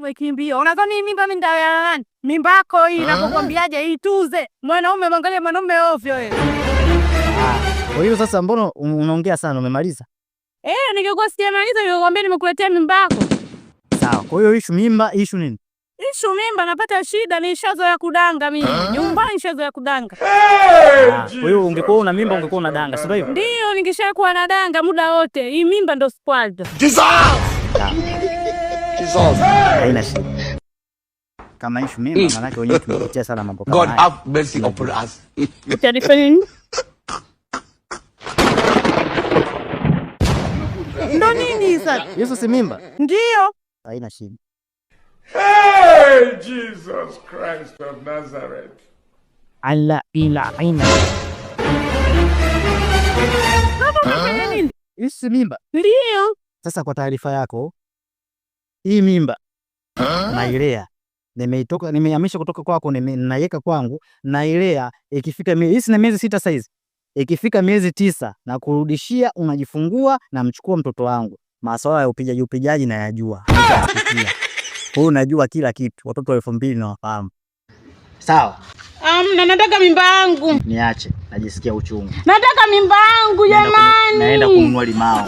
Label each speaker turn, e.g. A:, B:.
A: umekimbia. Unadhani mimba mimi ndawala nani? Mimba yako hii nakwambiaje ituze. Mwanaume mwangalie mwanaume ovyo wewe.
B: Kwa hiyo sasa mbona unaongea sana, umemaliza?
A: Ningekuwa sijamaliza ningekwambia nimekuletea mimba yako.
B: Sawa. Kwa hiyo issue mimba, issue nini?
A: Issue mimba napata shida, ni nishazoea kudanga mimi. Nyumbani nishazoea kudanga.
B: Kwa hiyo ungekuwa una mimba ungekuwa unadanga, sio hivyo?
A: Ndio, ningeshakuwa nadanga muda wote. Hii mimba ndo spoiled.
B: Jesus. Haina shida. Kama issue mimba maana yake wenyewe tumepitia sana mambo kama haya.
C: God have mercy upon us.
A: Utanifanya nini? Ndo nini sasa?
B: Yesu si mimba?
A: Ndio.
B: Haina shida.
C: Hey, Jesus Christ of Nazareth.
B: Alla ila aina. Isi mimba?
A: Ndio.
B: Sasa kwa taarifa yako, hii mimba nailea. Nimehamisha kutoka kwako, ninaiweka kwangu, nailea. Ikifika miezi na miezi 6 saizi. Ikifika miezi 9 na kurudishia, unajifungua na mchukua mtoto wangu. Masuala ya upigaji na yajua. Kwa hiyo unajua kila kitu. Watoto wa 2000 na wafahamu. Sawa.
A: Na nataka mimba yangu.
B: Niache, najisikia uchungu.
A: Nataka mimba yangu jamani.
B: Naenda kununua limao.